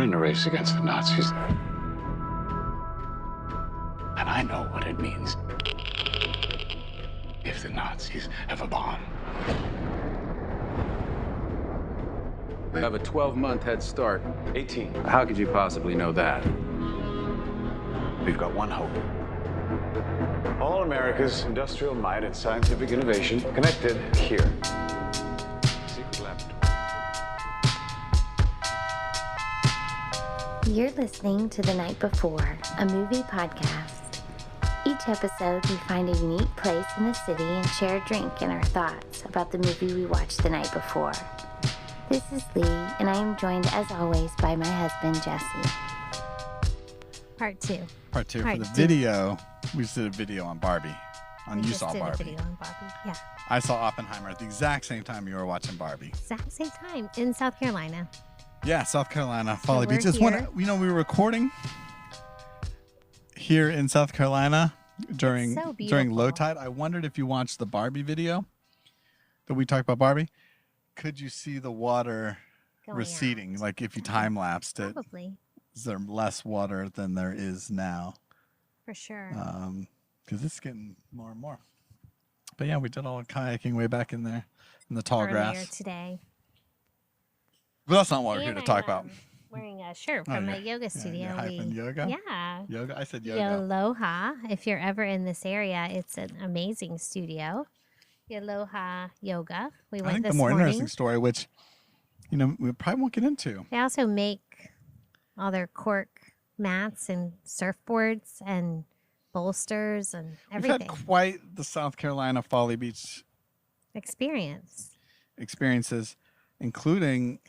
in a race against the Nazis. And I know what it means if the Nazis have a bomb. We have a 12-month head start. 18. How could you possibly know that? We've got one hope. All America's industrial might and scientific innovation connected here. Secret laboratory. You're listening to The Night Before, a movie podcast. Each episode, we find a unique place in the city and share a drink and our thoughts about the movie we watched the night before. This is Lee, and I am joined, as always, by my husband, Jesse. Part two. For the video. We just did a video on Barbie. You saw did Barbie. A video on Barbie. Yeah. I saw Oppenheimer at the exact same time you were watching Barbie. Exact same time in South Carolina. Yeah, South Carolina, Folly we're Beach. It's here. we were recording here in South Carolina during so low beautiful. tide. I wondered if you watched the Barbie video that we talked about Barbie. Could you see the water Going receding? out. Like if you time lapsed it, Probably. is there less water than there is now? For sure. Because it's getting more and more. But yeah, we did all the kayaking way back in there in the tall Earlier grass. today. But that's not what we're here And to talk about. Wearing a shirt Oh, from yeah. a yoga studio. Yeah, you're hyping yoga? Yeah. Yoga? I said yoga. Aloha. If you're ever in this area, it's an amazing studio. Aloha Yoga. We went I think this the more morning. interesting story, which, we probably won't get into. They also make all their cork mats and surfboards and bolsters and everything. We've had quite the South Carolina Folly Beach Experience. experiences, including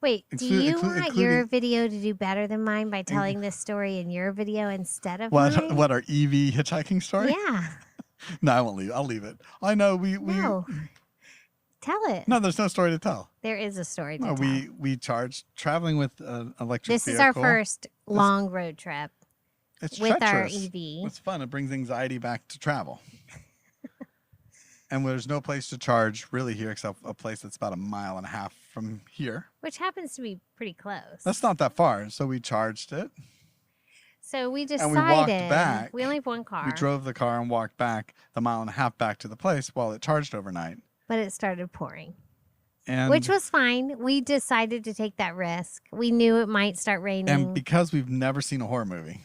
Wait, do you want your including- video to do better than mine by telling this story in your video instead of what mine? our EV hitchhiking story? Yeah. No, I won't leave it. I'll leave it. I know No. Tell it. No, there's no story to tell. There is a story to No, tell. we charged traveling with an electric This vehicle. is our first long road trip It's with our treacherous. EV. It's fun. It brings anxiety back to travel. And there's no place to charge really here except a place that's about 1.5 miles from here. Which happens to be pretty close. That's not that far. So we charged it. So we decided And we walked back. we only have one car, We drove the car and walked back the 1.5 miles back to the place while it charged overnight. but it started pouring, And which was fine. We decided to take that risk. We knew it might start raining. and because we've never seen a horror movie.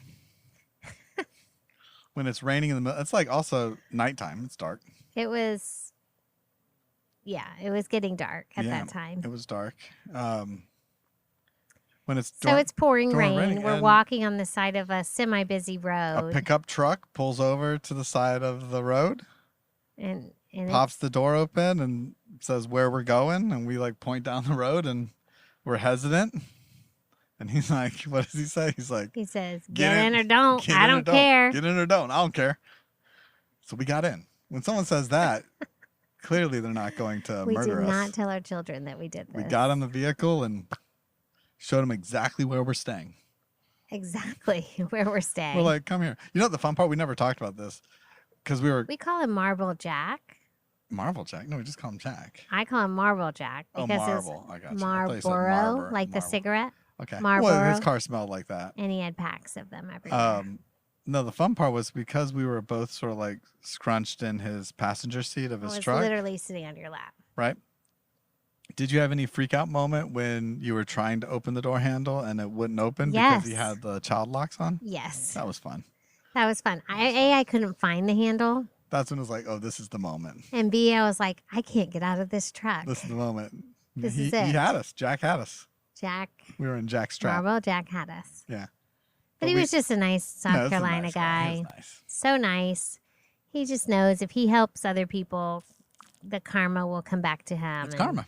When it's raining in the middle, it's like also nighttime. It's dark. It was getting dark at Yeah, that time. It was dark. When it's So it's pouring during rain. raining, We're and walking on the side of a semi-busy a road, pickup truck pulls over to the side of the road, and pops the door open, and says where we're going, and we point down the road, and we're hesitant. And he's like, "What does he say?" He's like, he says, "Get "Get in or don't. Get I in or don't care." Get in or don't. I don't care." So we got in. When someone says that, clearly they're not going to We murder did us. not tell our children that we did this. We got in the vehicle and showed them exactly where we're staying. exactly where we're staying. We're like, "Come here." You know the fun part? We never talked about this because we were we call him Marble Jack. Marvel Jack. No, we just call him Jack. I call him Marble Jack Oh, because Marvel. I got it's you. I thought you said Marlboro, Marlboro. like the Marlboro. cigarette, Okay. Marlboro. Well, his car smelled like that. and he had packs of them everywhere. No, the fun part was because we were both sort of scrunched in his passenger seat of I his was truck, literally sitting on your lap. right? Did you have any freak out moment when you were trying to open the door handle and it wouldn't open because he Yes. had the child locks on? Yes, That was fun. that was fun. I couldn't find the handle, That's when it was like, oh, this is the moment. and B, I was like, I can't get out of this truck. This is the moment. This he, is it. He had us. Jack had us. Jack, We were in Jack's trap. Marble Jack had us. Yeah. But he we- was just a nice South No, this is a Carolina nice guy. He was nice. So nice. He just knows if he helps other people, the karma will come back to him. It's and karma.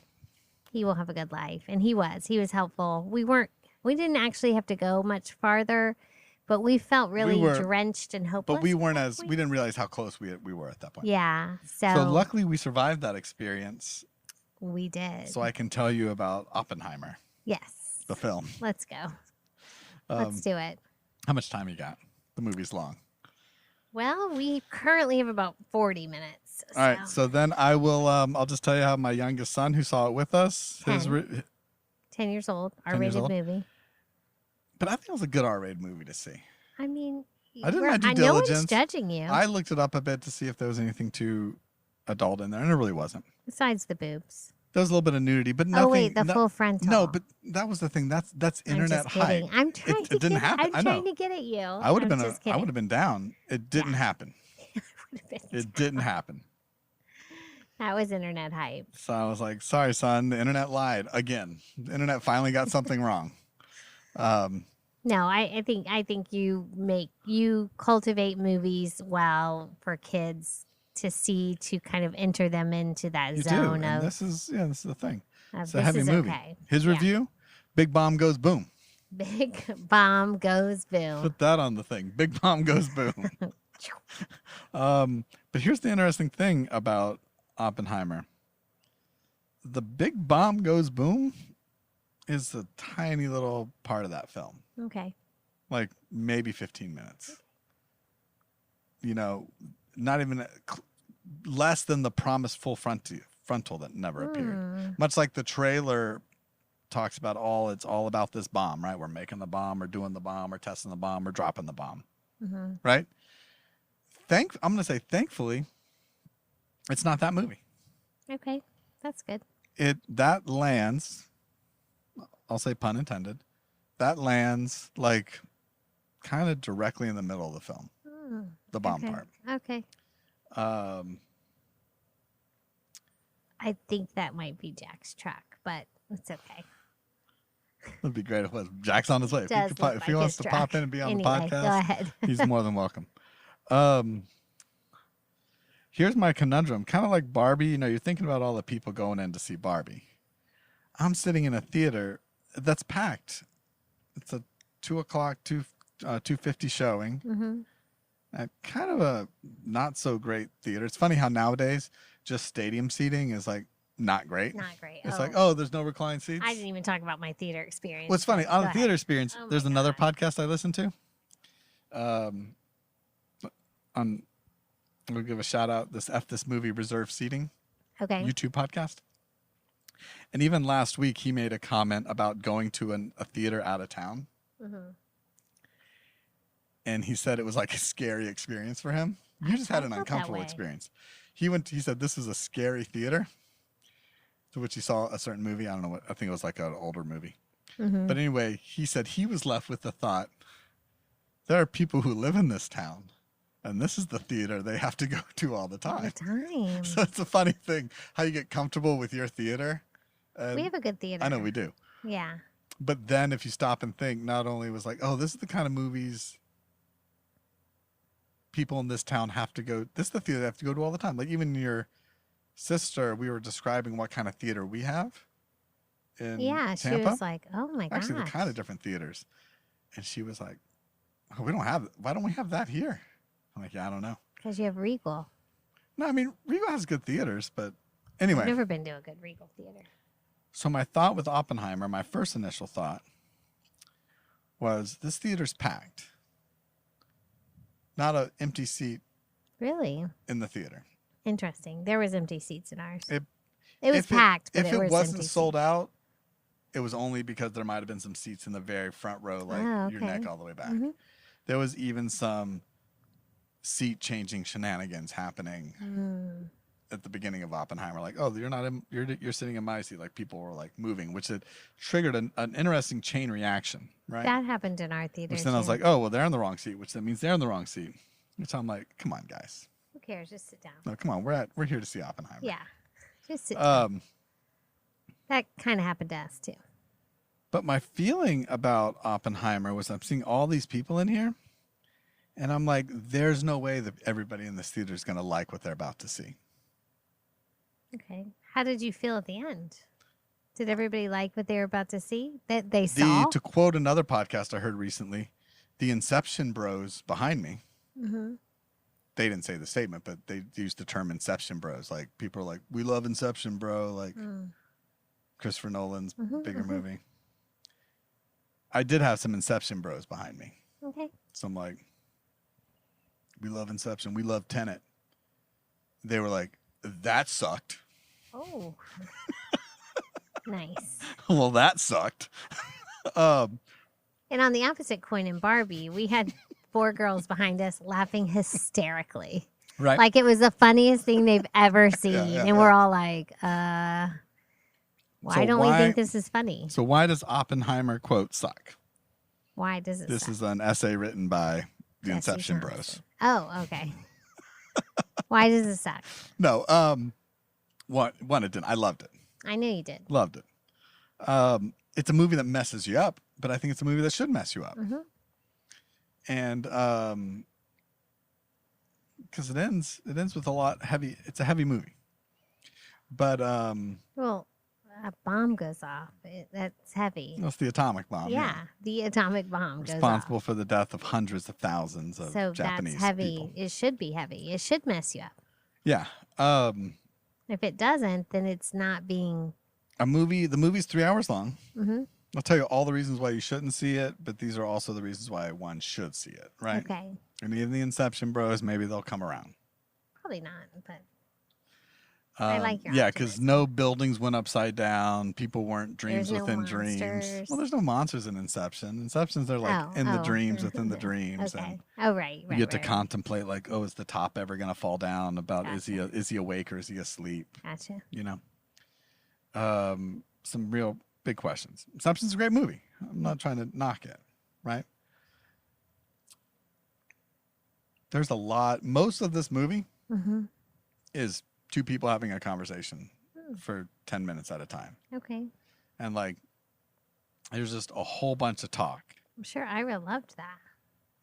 He will have a good life. And he was helpful. We didn't actually have to go much farther, but we felt really were- drenched and hopeless. But we weren't at that we point. didn't realize how close we were at that point. Yeah. So luckily we survived that experience. We did. So I can tell you about Oppenheimer, Yes. the film. Let's go. Let's do it. How much time you got? The movie's long. Well, we currently have about 40 minutes. All right. So then I will. I'll just tell you how my youngest son, who saw it with us, 10 years old, 10 years R-rated old. movie. But I think it was a good R-rated movie to see. I mean, I did my due no one's diligence. judging you. I looked it up a bit to see if there was anything too adult in there, and it really wasn't. Besides the boobs. There was a little bit of nudity, but nothing. Oh wait, the full frontal. No, but that was the thing. That's internet I'm just kidding. hype. I'm trying It didn't happen. I'm trying to get at you. I would have been. Just I would have been down. It didn't happen. kidding. It didn't happen. That was internet hype. So I was like, "Sorry, son. The internet lied again. The internet finally got something wrong." No, I think you cultivate movies well for kids to see, to kind of enter them into that You do. zone And of this is the thing. It's a this heavy is movie. okay. His Yeah. review: Big bomb goes boom. Big bomb goes boom. Put that on the thing. Big bomb goes boom. But here's the interesting thing about Oppenheimer. The big bomb goes boom is a tiny little part of that film. Okay. Like maybe 15 minutes. You know, not even less than the promised full frontal that never appeared. Much like the trailer talks about it's all about this bomb, right? We're making the bomb, or doing the bomb, or testing the bomb, or dropping the bomb, right? I'm going to say, thankfully, it's not that movie. Okay, that's good. That lands, I'll say pun intended, that lands like kind of directly in the middle of the film, the bomb part. Okay. I think that might be Jack's truck, but it's okay. It'd be great if it was. Jack's on his way. If he wants to pop in and be on the podcast, go ahead. he's more than welcome. Here's my conundrum. Kind of like Barbie, you're thinking about all the people going in to see Barbie. I'm sitting in a theater that's packed. It's a 2:00, 2:50 showing. At kind of a not so great theater. It's funny how nowadays just stadium seating is like not great. Not great. It's Oh. like, there's no recline seats. I didn't even talk about my theater experience. What's funny, on the theater experience, Oh there's my another God. podcast I listen to. I'm going to give a shout out, this movie reserved seating Okay. YouTube podcast. And even last week, he made a comment about going to a theater out of town. And he said it was like a scary experience for him. You just had an felt that uncomfortable way. experience. He said this is a scary theater, to which he saw a certain movie. I don't know what, I think it was like an older movie. But anyway, he said he was left with the thought, there are people who live in this town, and this is the theater they have to go to all the All time. the time. So it's a funny thing how you get comfortable with your theater. We have a good theater. I know we do. Yeah. But then if you stop and think, not only was like, this is the kind of movies people in this town have to go, this is the theater they have to go to all the time. Like even your sister, we were describing what kind of theater we have in Yeah. She Tampa. was like, oh my gosh. Actually, the kind of different theaters. And she was like, why don't we have that here? I'm like, yeah, I don't know. Because you have Regal. No, I mean, Regal has good theaters, but anyway. I've never been to a good Regal theater. So my thought with Oppenheimer, my first initial thought was this theater's packed. Not an empty seat Really? in the theater. Interesting. There was empty seats in ours. It was if packed, but if it it was wasn't empty sold out, it was only because there might have been some seats in the very front row, like Oh, your okay. neck all the way back. Mhm. There was even some seat changing shenanigans happening at the beginning of Oppenheimer. Like, you're sitting in my seat. Like people were like moving, which it triggered an interesting chain reaction, right? That happened in our theater. Which then I was too. like, well, they're in the wrong seat, which then means they're in the wrong seat. Which I'm like, come on, guys. who cares? Just sit down. No, come on. We're here to see Oppenheimer. Yeah. Just sit down. Um, That kind of happened to us too. but my feeling about Oppenheimer was I'm seeing all these people in here, and I'm like, there's no way that everybody in this theater is going to like what they're about to see. Okay. How did you feel at the end? Did everybody like what they were about to see? That they saw? To quote another podcast I heard recently, the Inception bros behind me, they didn't say the statement, but they used the term Inception bros. Like people are like, we love Inception, bro. Like Christopher Nolan's bigger movie. I did have some Inception bros behind me. Okay. So I'm like, we love Inception. We love Tenet. They were like, that sucked. Oh. Nice. Well, that sucked. Yeah, And on the opposite coin in Barbie, we had 4 girls behind us laughing hysterically. Right. Like it was the funniest thing they've ever seen. And we're all like, why don't we think this is funny? So why does Oppenheimer quote suck? Why does it This suck? is an essay written by the Jesse Inception Johnson. Bros. Oh, okay. Why does it suck? No, one, it didn't. I loved it. I knew you did. Loved it. It's a movie that messes you up, but I think it's a movie that should mess you up. Mm-hmm. And because it ends with a lot heavy. It's a heavy movie, but Well, a bomb goes off. That's heavy. it's the atomic bomb. Yeah, the atomic bomb goes off. Responsible for the death of hundreds of thousands of So Japanese that's heavy. people. It should be heavy. It should mess you up. Yeah. If it doesn't, then it's not being. The movie's 3 hours long. Mm-hmm. I'll tell you all the reasons why you shouldn't see it, but these are also the reasons why one should see it, right? Okay. And even the Inception Bros, maybe they'll come around. Probably not, but I like your Yeah, because optimism. no buildings went upside down. People weren't dreams There's no within dreams. monsters. Well, there's no monsters in Inception. Inceptions are like in the dreams within the dreams. Okay. And Right. you get to contemplate like, oh, is the top ever going to fall down? About is he awake or is he asleep? Gotcha. You know, some real big questions. Inception's a great movie. I'm not trying to knock it, right? There's a lot. Most of this movie is 2 people having a conversation for 10 minutes at a time. Okay. And like, there's just a whole bunch of talk. I'm sure Ira loved that.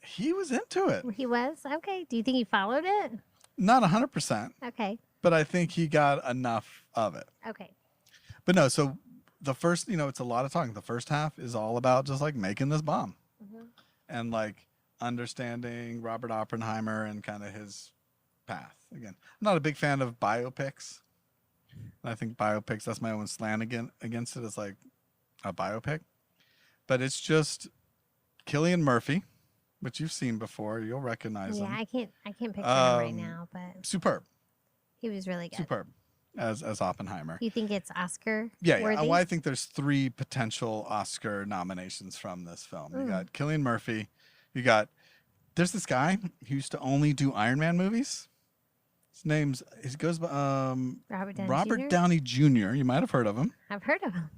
He was into it. He was? Okay. Do you think he followed it? Not 100%, Okay. but I think he got enough of it. Okay. But no, so the first, it's a lot of talking. The first half is all about just like making this bomb and like understanding Robert Oppenheimer and kind of his path. Again, I'm not a big fan of biopics. I think biopics, that's my own slant against it. It's like a biopic. But it's just Cillian Murphy, which you've seen before. You'll recognize him. Yeah, I can't picture him right now, but Superb. he was really good. Superb as Oppenheimer. You think it's Oscar Yeah. worthy? Well, I think there's 3 potential Oscar nominations from this film. You got Cillian Murphy. There's this guy who used to only do Iron Man movies. He goes by Robert Downey Jr. You might have heard of him. I've heard of him.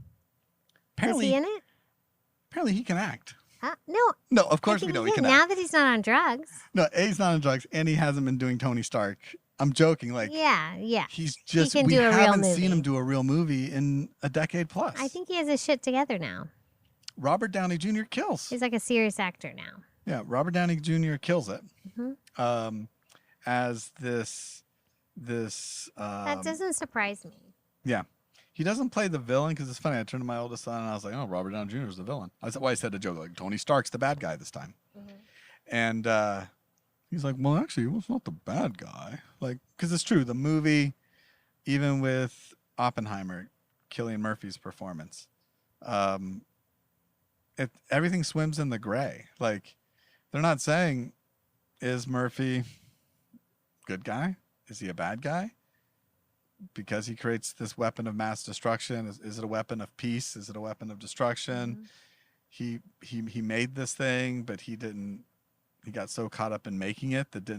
Apparently, Is he in it? Apparently he can act. No. No, of course I we think know he can now act. that he's not on drugs. No, he's not on drugs, and he hasn't been doing Tony Stark. I'm joking. Like, Yeah. he's just, can we do a real haven't movie. seen him do a real movie in a decade plus. I think he has his shit together now. Robert Downey Jr. kills. He's like a serious actor now. Yeah, Robert Downey Jr. kills it. Mhm. As this. That doesn't surprise me. Yeah. He doesn't play the villain because it's funny. I turned to my oldest son and I was like, oh, Robert Downey Jr. is the villain. That's why I said the joke, like, Tony Stark's the bad guy this time. And he's like, well, actually, he was not the bad guy. Like, because it's true. The movie, even with Oppenheimer, Cillian Murphy's performance, everything swims in the gray. Like, they're not saying, is Murphy good guy? Is he a bad guy? Because he creates this weapon of mass destruction. Is it a weapon of peace? Is it a weapon of destruction? He made this thing, but he got so caught up in making it that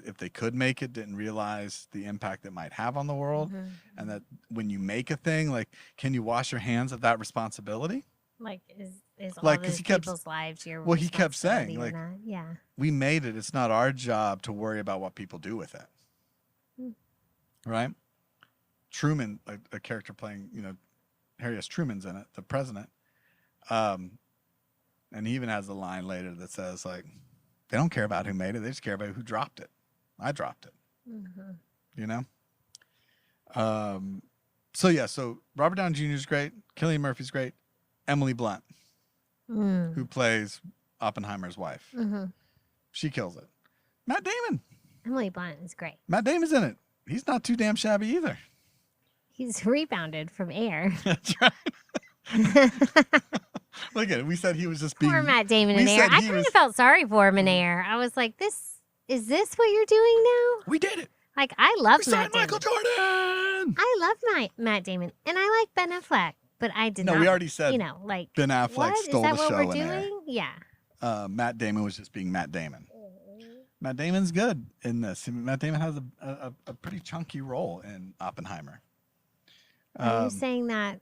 if they could make it, didn't realize the impact it might have on the world. And that when you make a thing, like, can you wash your hands of that responsibility? Like, is all Like, 'cause those he kept- people's lives your Well, he kept saying, responsibility like, or not? Yeah. We made it. It's not our job to worry about what people do with it. Right? Truman, a character playing, Harry S. Truman's in it, the president. And he even has a line later that says, like, they don't care about who made it. They just care about who dropped it. I dropped it. So Robert Downey Jr. is great. Cillian Murphy's great. Emily Blunt, who plays Oppenheimer's wife. She kills it. Matt Damon. Emily Blunt is great. Matt Damon's in it. He's not too damn shabby either. He's rebounded from Air. That's right. Look at it. We said he was just being... Poor Matt Damon in we Air. said I he kind of was- felt sorry for him in Air. I was like, is this what you're doing now? We did it. Like, I love We Matt signed Damon. Michael Jordan. I love Matt Damon. And I like Ben Affleck. But I did No, not. we already said, like Ben Affleck what? stole Is that the what show we're in there. doing? Yeah. Matt Damon was just being Matt Damon. Matt Damon's good in this. Matt Damon has a pretty chunky role in Oppenheimer. Are you saying that?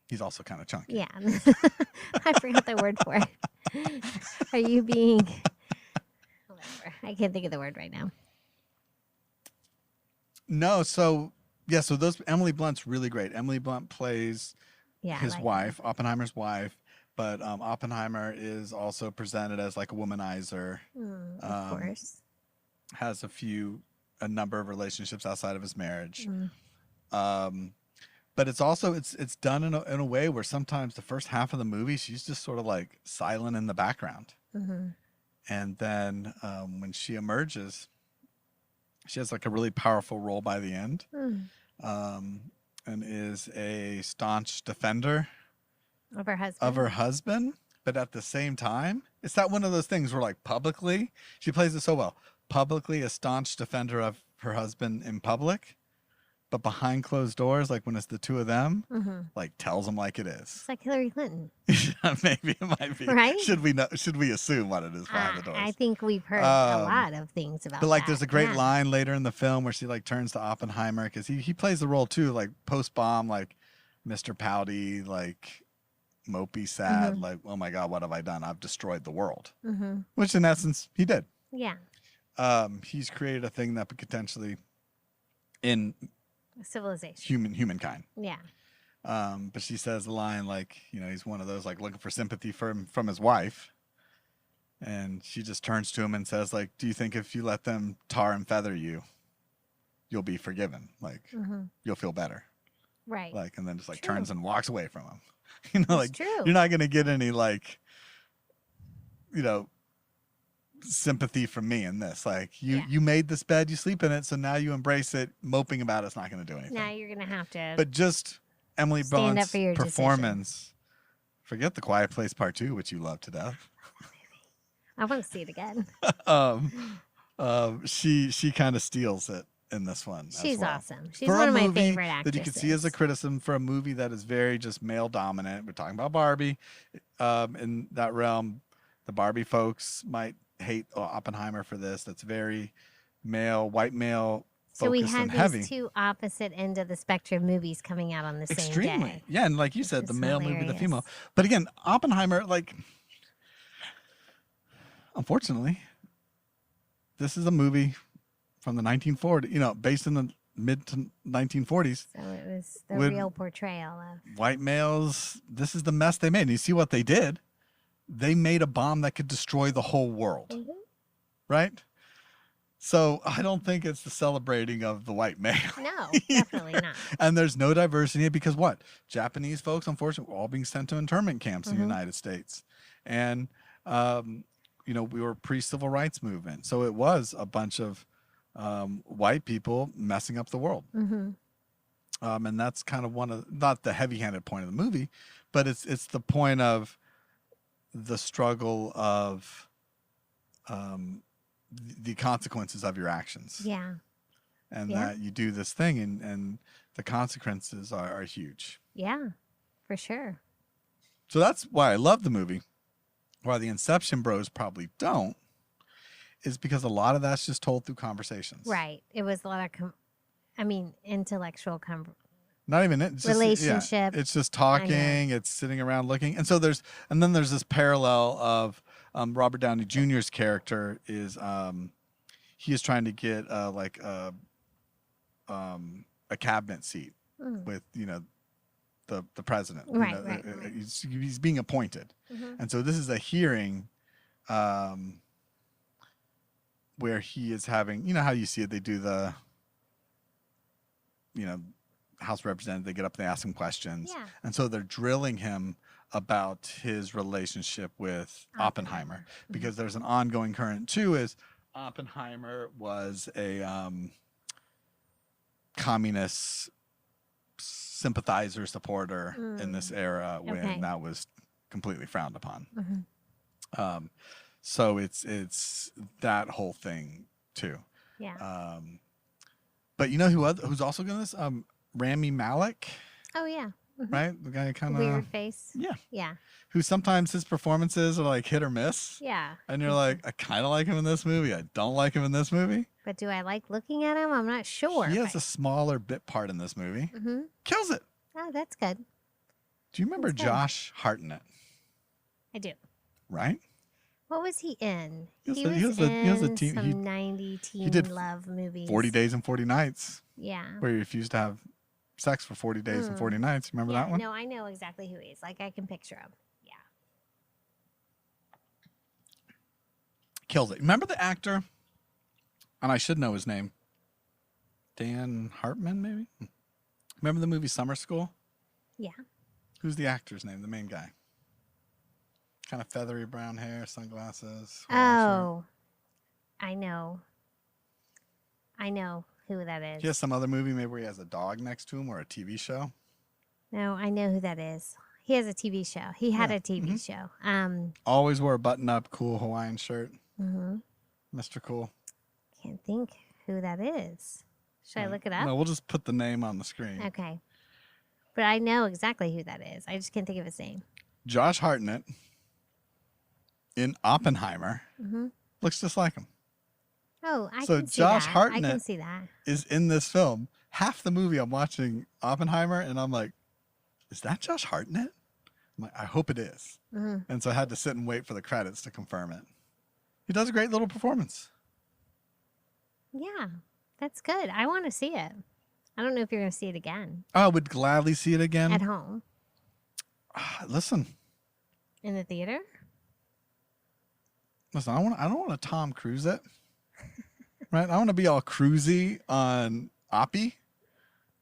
He's also kind of chunky. Yeah. I forgot the word for it. Are you being... Whatever. I can't think of the word right now. No, so those Emily Blunt's really great. Emily Blunt plays his wife, Oppenheimer's wife, but Oppenheimer is also presented as like a womanizer. Of course. Has a number of relationships outside of his marriage. But it's also it's done in a way where sometimes the first half of the movie she's just sort of like silent in the background, and then when she emerges, she has like a really powerful role by the end, and is a staunch defender of her husband. But at the same time, it's not one of those things where like publicly she plays it so well. Publicly a staunch defender of her husband in public, but behind closed doors, like when it's the two of them, like tells them like it is. It's like Hillary Clinton. Maybe it might be. Right? Should we assume what it is behind the doors? I think we've heard a lot of things about that. But like there's a great line later in the film where she like turns to Oppenheimer because he plays the role too, like post-bomb, like Mr. Pouty, like mopey, sad, like, oh my God, what have I done? I've destroyed the world. Which in essence he did. Yeah. He's created a thing that could potentially in civilization, humankind. Yeah. But she says the line like, he's one of those like looking for sympathy from his wife, and she just turns to him and says like, do you think if you let them tar and feather you, you'll be forgiven? Like you'll feel better, right? Like, and then just like turns and walks away from him. Like true. You're not gonna get any like, sympathy from me in this. Like you made this bed, you sleep in it, so now you embrace it. Moping about it's not going to do anything. Now you're going to have to. But just Emily Blunt's performance. Decision. Forget The Quiet Place Part 2, which you love to death. I want to see it again. She kind of steals it in this one. She's well. awesome. She's one of my favorite actresses. That you can see as a criticism for a movie that is very just male dominant. We're talking about Barbie. In that realm, the Barbie folks might hate Oppenheimer for this. That's very white male so we focused had and these heavy. Two opposite end of the spectrum movies coming out on the same day. Yeah, and like you said, the male movie, the female. But again, Oppenheimer, like, unfortunately, this is a movie from the 1940s, based in the mid to 1940s. So it was the real portrayal of white males. This is the mess they made. And you see what they did. They made a bomb that could destroy the whole world, right? So I don't think it's the celebrating of the white male. No, definitely not. And there's no diversity because what? Japanese folks, unfortunately, were all being sent to internment camps in the United States. And, we were pre-civil rights movement. So it was a bunch of white people messing up the world. And that's kind of not the heavy-handed point of the movie, but it's the point of the struggle of the consequences of your actions. Yeah. And that you do this thing and the consequences are huge. Yeah, for sure. So that's why I love the movie. Why the Inception bros probably don't is because a lot of that's just told through conversations. Right. It was a lot of, intellectual not even it. It's relationship. It's just talking. It's sitting around looking. And so there's this parallel of Robert Downey Jr.'s character is he is trying to get a cabinet seat with the president. Right, He's being appointed, and so this is a hearing where he is having how you see it. They do the House Representative, they get up and they ask him questions. Yeah. And so they're drilling him about his relationship with Oppenheimer because there's an ongoing current too is Oppenheimer was a communist sympathizer, supporter in this era when that was completely frowned upon. So it's that whole thing too. Yeah. But you know who's also going to this? Rami Malek. Oh yeah. right? The guy kind of weird face. Yeah. Yeah. Who sometimes his performances are like hit or miss. Yeah. And you're like, I kind of like him in this movie. I don't like him in this movie. But do I like looking at him? I'm not sure. He has a smaller bit part in this movie. Mm-hmm. Kills it. Oh, that's good. Do you remember Josh Hartnett? I do. Right? What was he in? He was a teen, some 90 teen love movies. 40 Days and 40 Nights. Yeah. Where he refused to have sex for 40 days and 40 nights. Remember that one? No, I know exactly who he is. Like, I can picture him. Yeah. Kills it. Remember the actor? And I should know his name. Dan Hartman, maybe? Remember the movie Summer School? Yeah. Who's the actor's name? The main guy. Kind of feathery brown hair, sunglasses. Oh. I know. I know who that is. He has some other movie maybe where he has a dog next to him or a TV show. No, I know who that is. He has a TV show. He had a TV show. Always wore a button-up, cool Hawaiian shirt. Mm-hmm. Mr. Cool. Can't think who that is. Should I look it up? No, we'll just put the name on the screen. Okay. But I know exactly who that is. I just can't think of his name. Josh Hartnett in Oppenheimer looks just like him. Oh, I so can see Josh that. Hartnett I can see that. is in this film. Half the movie I'm watching Oppenheimer and I'm like, is that Josh Hartnett? I'm like, I hope it is. And so I had to sit and wait for the credits to confirm it. He does a great little performance. Yeah, that's good. I want to see it. I don't know if you're going to see it again. I would gladly see it again. At home. Listen. In the theater? Listen, I don't want to Tom Cruise it. Right? I want to be all cruisy on Oppie.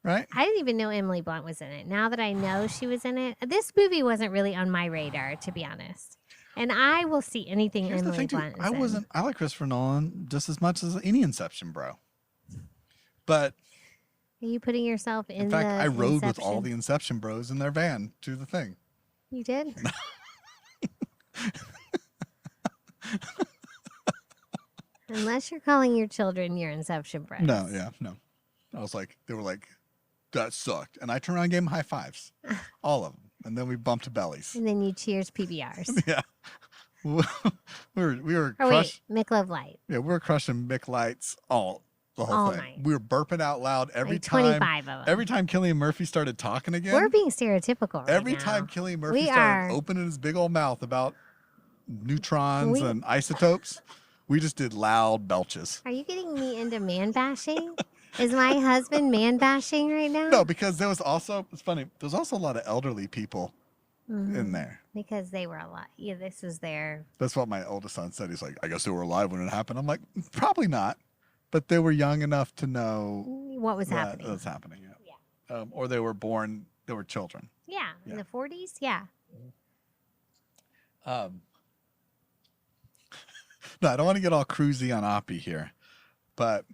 Right? I didn't even know Emily Blunt was in it. Now that I know she was in it, this movie wasn't really on my radar, to be honest. And I will see anything Here's Emily the thing, Blunt is in. I like Christopher Nolan just as much as any Inception bro. But Are you putting yourself in fact, I rode Inception? with all the Inception bros in their van to the thing. You did? Unless you're calling your children your Inception bros. No. I was like, they were like, that sucked. And I turned around and gave them high fives. All of them. And then we bumped bellies. And then you cheers PBRs. Yeah. we were Oh, crushed. wait. Michelob Light. Yeah, we were crushing Mick Lights the whole All thing. night. We were burping out loud every Like time. 25 of them. Every time Cillian Murphy started talking again. We're being stereotypical right Every now. time Cillian Murphy We started are. opening his big old mouth about neutrons and isotopes, we just did loud belches. Are you getting me into man bashing? Is my husband man bashing right now? No, because there was also, it's funny, there's also a lot of elderly people in there. Because they were alive. Yeah, this was their. That's what my oldest son said. He's like, I guess they were alive when it happened. I'm like, probably not. But they were young enough to know What was happening? That was happening. Yeah. Or they were born, they were children. Yeah, in the 40s? Yeah. No, I don't want to get all cruisy on Oppie here. But,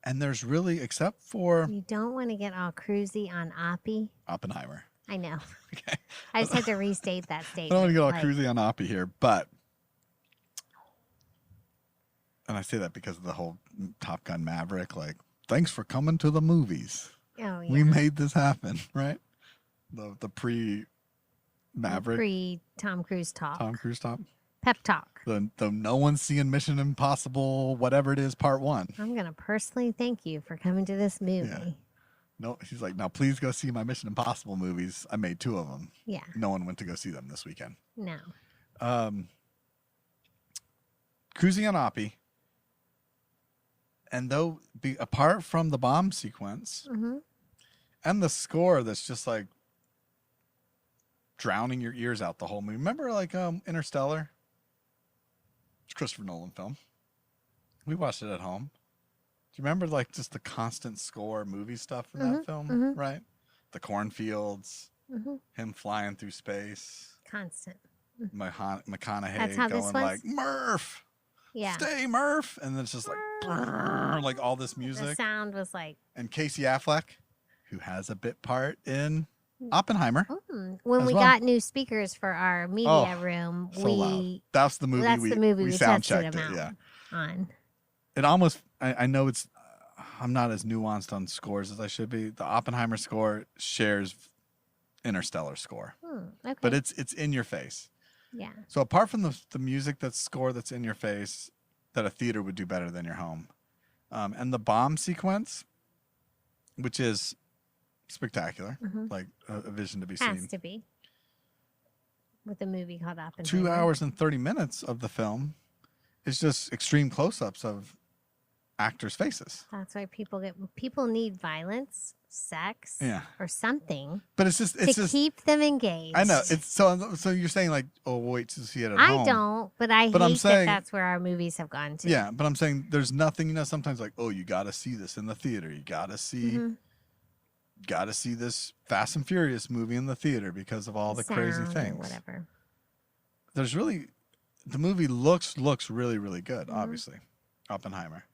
and there's really, except for You don't want to get all cruisy on Oppie. Oppenheimer. I know. Okay. I just had to restate that I statement. don't want to get all Like, cruisy on Oppie here, but, and I say that because of the whole Top Gun Maverick, like, thanks for coming to the movies. Oh, yeah. We made this happen, right? The pre-Maverick. Pre-Tom Cruise talk. Tom Cruise talk. Pep talk. The no one's seeing Mission Impossible, whatever it is, part 1. I'm going to personally thank you for coming to this movie. Yeah. No, she's like, now please go see my Mission Impossible movies. I made 2 of them. Yeah. No one went to go see them this weekend. No. Cruising on Oppie. And apart from the bomb sequence and the score that's just like drowning your ears out the whole movie. Remember like Interstellar? It's a Christopher Nolan film. We watched it at home. Do you remember like just the constant score movie stuff in that film? Right? The cornfields, him flying through space. Constant. McConaughey That's how this going was? like, Murph! Yeah. Stay, Murph! And then it's just like, brrr, like all this The music. sound was like. And Casey Affleck, who has a bit part in Oppenheimer. When as we well. got new speakers for our media room, So loud. That's the movie we we sound tested checked them it. out Yeah. on. It almost, I know it's, I'm not as nuanced on scores as I should be. The Oppenheimer score shares Interstellar score, Okay. but it's in your face. Yeah. So apart from the music that's in your face, that a theater would do better than your home, and the bomb sequence, which is spectacular, like a vision to be seen. Has to be. With a movie called Oppenheimer. 2 hours and 30 minutes of the film is just extreme close-ups of actors' faces. That's why people need violence, sex, or something. But it's just to keep them engaged. I know it's so you're saying like, oh, wait to see it at home. I don't, but I hate that that's where our movies have gone to. Yeah, but I'm saying there's nothing. Sometimes like, oh, you got to see this in the theater. You got to see. Got to see this Fast and Furious movie in the theater because of all the crazy things. Whatever. There's really, the movie looks really, really good, obviously, Oppenheimer.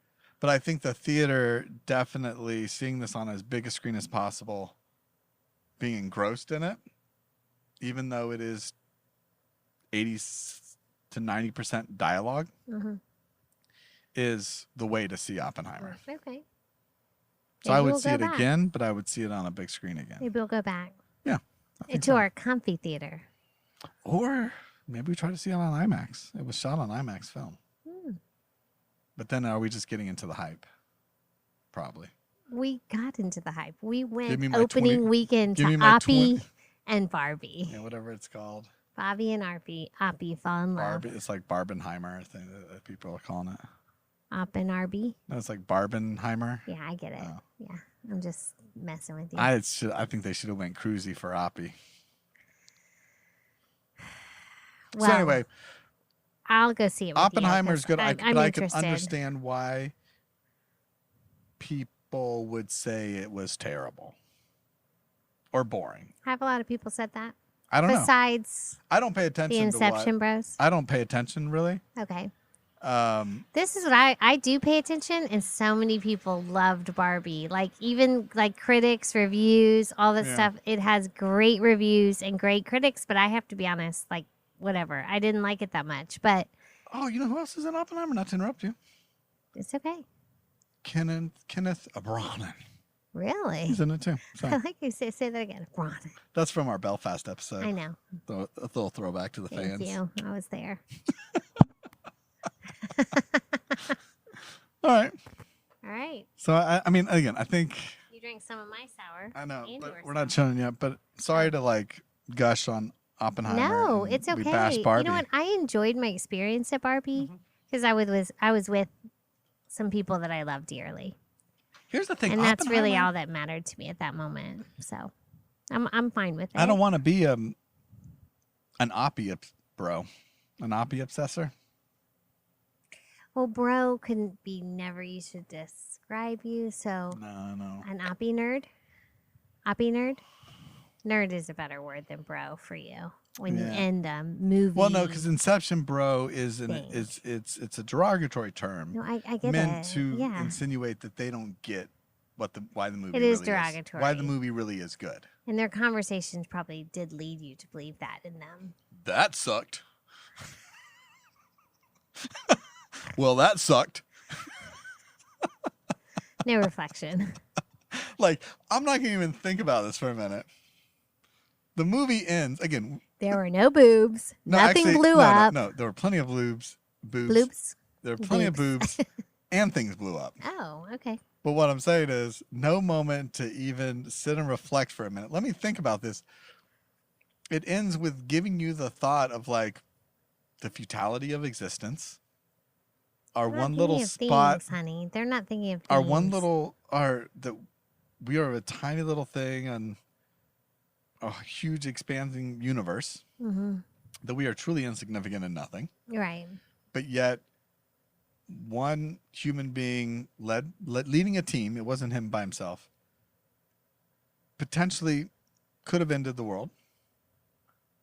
But I think the theater definitely, seeing this on as big a screen as possible, being engrossed in it, even though it is 80 to 90% dialogue, is the way to see Oppenheimer. Okay. So I would see it again, but I would see it on a big screen again. Maybe we'll go back. Yeah. To our comfy theater. Or maybe we try to see it on IMAX. It was shot on IMAX film. But then are we just getting into the hype? Probably. We got into the hype. We went opening weekend to Oppie and Barbie. Yeah, whatever it's called. Bobby and Oppie fall in love. It's like Barbenheimer, I think that people are calling it. Oppenheimer. No, it's like Barbenheimer. Yeah, I get it. Oh. Yeah, I'm just messing with you. I think they should have went cruisy for Oppie. Well, so anyway, I'll go see it. Oppenheimer's good. I can understand why people would say it was terrible or boring. Have a lot of people said that? I don't know. Besides, I don't pay attention. The Inception Bros. I don't pay attention really. Okay. This is what I do pay attention, and so many people loved Barbie. Like even like critics, reviews, all that stuff. It has great reviews and great critics, but I have to be honest, like whatever. I didn't like it that much, but you know who else is in Oppenheimer? Not to interrupt you. It's okay. Kenneth Branagh. Really? He's in it too. I like you say that again. Branagh. That's from our Belfast episode. I know. A little throwback to the fans. Thank you. I was there. All right. All right. So I mean, again, I think you drank some of my sour. I know, but we're not showing yet. But sorry to like gush on Oppenheimer. No, it's okay. You know what? I enjoyed my experience at Barbie because I was with some people that I love dearly. Here's the thing, and that's really all that mattered to me at that moment. So I'm fine with it. I don't want to be an Oppie bro, an Oppie obsessor. Well, bro couldn't be never used to describe you. So no, an Oppie nerd. Oppie nerd. Nerd is a better word than bro for you when you end a movie. Well, no, because Inception, bro, is it's a derogatory term. No, I get meant to insinuate that they don't get why the movie. It is derogatory. Why the movie really is good. And their conversations probably did lead you to believe that in them. That sucked. Well, that sucked. No reflection. Like, I'm not going to even think about this for a minute. The movie ends, again. There were no boobs. Nothing blew up. No, there were plenty of boobs. Bloobs? There were plenty of boobs, and things blew up. Oh, okay. But what I'm saying is, no moment to even sit and reflect for a minute. Let me think about this. It ends with giving you the thought of, like, the futility of existence. Our one little spot, things, honey. They're not thinking of things. Our one little, that we are a tiny little thing on a huge expanding universe. Mm-hmm. That we are truly insignificant in nothing. Right. But yet, one human being leading a team. It wasn't him by himself. Potentially, could have ended the world.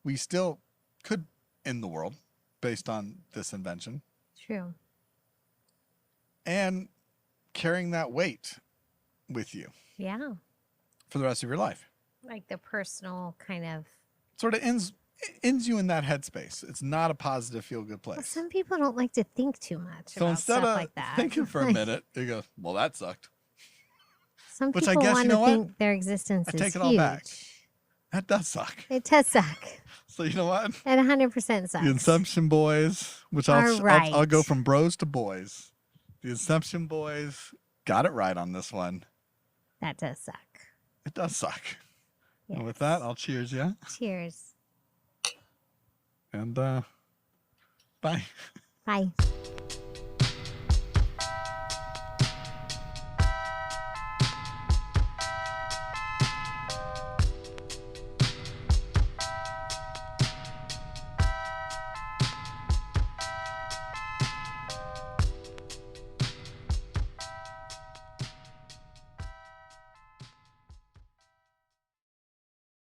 We still could end the world based on this invention. True. And carrying that weight with you. Yeah. For the rest of your life. Like the personal kind of. Sort of ends you in that headspace. It's not a positive, feel-good place. Well, some people don't like to think too much about instead stuff of like that. Thinking for a minute, you go, well, that sucked. Some Which people I guess, want you know to what? think their existence I is take it huge. all back. That does suck. It does suck. So you know what? It 100% sucks. The Inception Boys, which Are I'll go right. from bros to boys. The Inception Boys got it right on this one. That does suck. It does suck. Yes. And with that, I'll cheers you. Cheers. And bye. Bye.